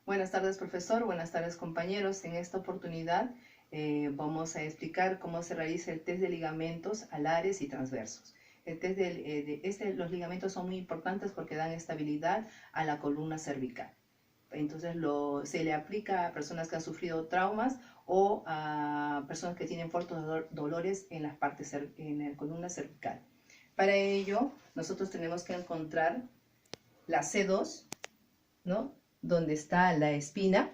Buenas tardes, profesor. Buenas tardes, compañeros. En esta oportunidad vamos a explicar cómo se realiza el test de ligamentos alares y transversos. El test los ligamentos son muy importantes porque dan estabilidad a la columna cervical. Entonces se le aplica a personas que han sufrido traumas o a personas que tienen fuertes dolores en las partes en la columna cervical. Para ello, nosotros tenemos que encontrar la C2, ¿no? Donde está la espina,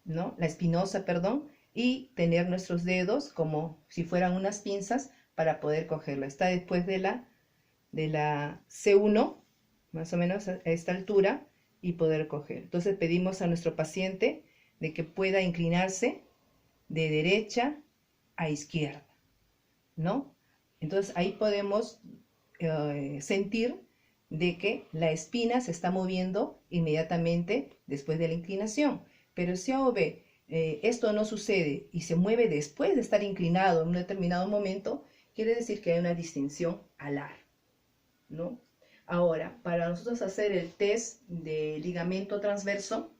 ¿no? La espinosa, perdón, y tener nuestros dedos como si fueran unas pinzas para poder cogerlo. Está después de la C1, más o menos a esta altura, y poder coger. Entonces pedimos a nuestro paciente de que pueda inclinarse de derecha a izquierda, ¿no? Entonces ahí podemos sentir de que la espina se está moviendo inmediatamente después de la inclinación. Pero si A o B esto no sucede y se mueve después de estar inclinado en un determinado momento, quiere decir que hay una distinción alar, ¿no? Ahora, para nosotros hacer el test de ligamento transverso,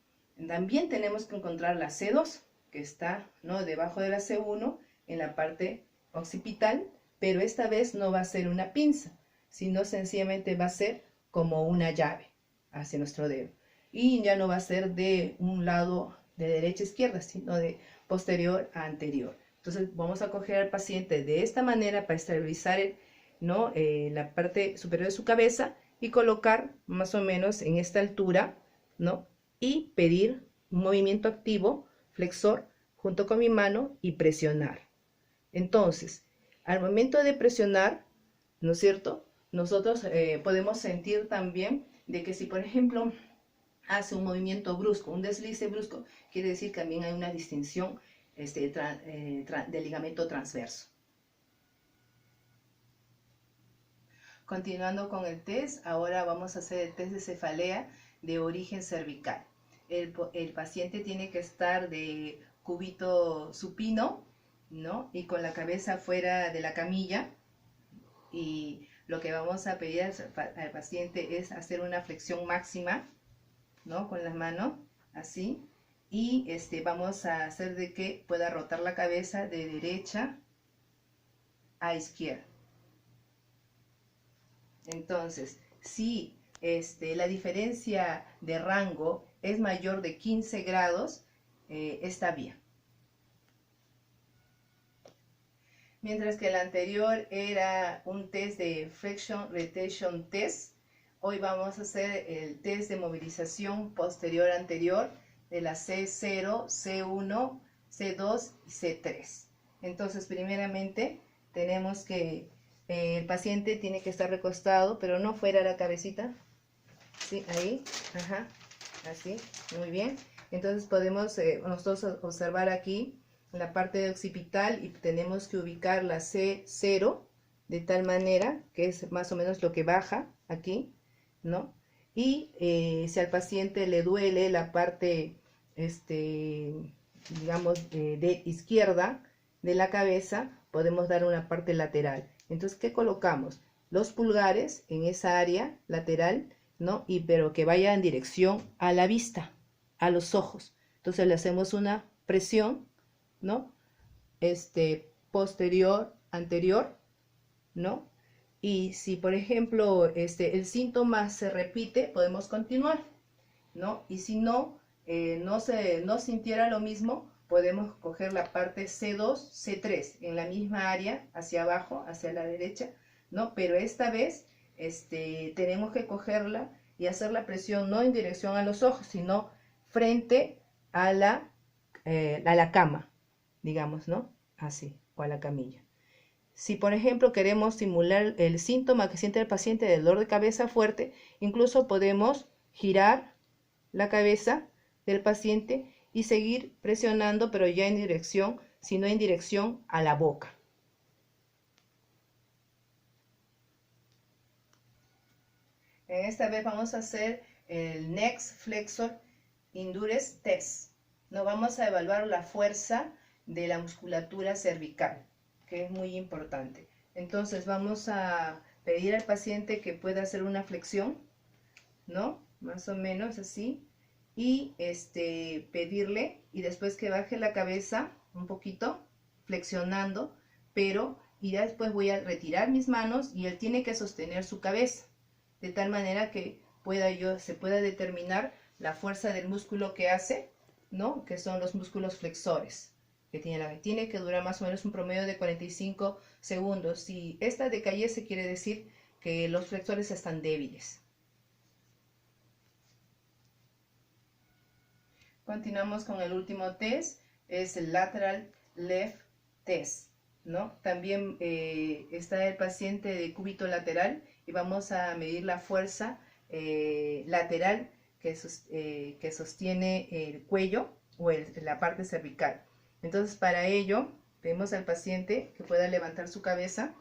también tenemos que encontrar la C2, que está, ¿no?, debajo de la C1 en la parte occipital, pero esta vez no va a ser una pinza, sino sencillamente va a ser como una llave hacia nuestro dedo. Y ya no va a ser de un lado de derecha a izquierda, sino de posterior a anterior. Entonces vamos a coger al paciente de esta manera para estabilizar ¿no? La parte superior de su cabeza y colocar más o menos en esta altura, ¿no? Y pedir un movimiento activo, flexor, junto con mi mano y presionar. Entonces, al momento de presionar, ¿no es cierto?, nosotros podemos sentir también de que si, por ejemplo, hace un movimiento brusco, un deslice brusco, quiere decir que también hay una distinción del ligamento transverso. Continuando con el test, ahora vamos a hacer el test de cefalea de origen cervical. El paciente tiene que estar de cúbito supino, ¿no?, y con la cabeza fuera de la camilla, y lo que vamos a pedir al paciente es hacer una flexión máxima, ¿no?, con las manos, así, y vamos a hacer de que pueda rotar la cabeza de derecha a izquierda. Entonces, si la diferencia de rango es mayor de 15 grados, está bien. Mientras que el anterior era un test de Flexion Rotation Test, hoy vamos a hacer el test de movilización posterior anterior de la C0, C1, C2 y C3. Entonces, primeramente, tenemos que el paciente tiene que estar recostado, pero no fuera la cabecita. Sí, ahí, ajá, así, muy bien. Entonces podemos nosotros observar aquí en la parte occipital y tenemos que ubicar la C0 de tal manera que es más o menos lo que baja aquí, ¿no? Y si al paciente le duele la parte, digamos, de izquierda de la cabeza, podemos dar una parte lateral. Entonces, ¿qué colocamos? Los pulgares en esa área lateral, ¿no? Pero que vaya en dirección a la vista, a los ojos. Entonces le hacemos una presión, ¿no? Posterior, anterior, ¿no? Y si, por ejemplo, el síntoma se repite, podemos continuar, ¿no? Y si no, no sintiera lo mismo, podemos coger la parte C2, C3 en la misma área, hacia abajo, hacia la derecha, ¿no? Pero esta vez tenemos que cogerla y hacer la presión no en dirección a los ojos, sino frente a la cama, digamos, ¿no? Así, o a la camilla. Si, por ejemplo, queremos simular el síntoma que siente el paciente de dolor de cabeza fuerte, incluso podemos girar la cabeza del paciente y seguir presionando, pero ya en dirección, sino en dirección a la boca. Esta vez vamos a hacer el Neck Flexor Endurance Test. Nos vamos a evaluar la fuerza de la musculatura cervical, que es muy importante. Entonces vamos a pedir al paciente que pueda hacer una flexión, ¿no? Más o menos así. y pedirle, y después que baje la cabeza un poquito, flexionando, pero y ya después voy a retirar mis manos y él tiene que sostener su cabeza, de tal manera que se pueda determinar la fuerza del músculo que hace, ¿no? Que son los músculos flexores que tiene que durar más o menos un promedio de 45 segundos. Si esta decayese, quiere decir que los flexores están débiles. Continuamos con el último test, es el lateral left test, ¿no? También está el paciente de cúbito lateral y vamos a medir la fuerza lateral que sostiene el cuello o la parte cervical. Entonces, para ello, pedimos al paciente que pueda levantar su cabeza,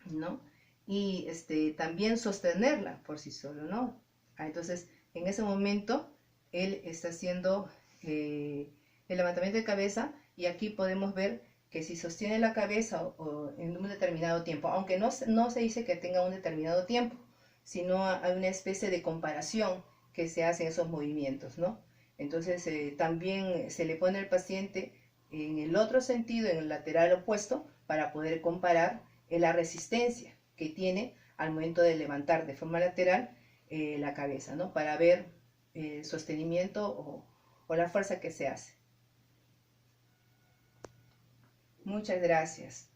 ¿no? Y también sostenerla por sí solo, ¿no? Entonces, en ese momento, él está haciendo el levantamiento de cabeza y aquí podemos ver que si sostiene la cabeza o en un determinado tiempo, aunque no se dice que tenga un determinado tiempo, sino hay una especie de comparación que se hace en esos movimientos, ¿no? Entonces, también se le pone al paciente en el otro sentido, en el lateral opuesto, para poder comparar la resistencia que tiene al momento de levantar de forma lateral la cabeza, ¿no? Para ver el sostenimiento o la fuerza que se hace. Muchas gracias.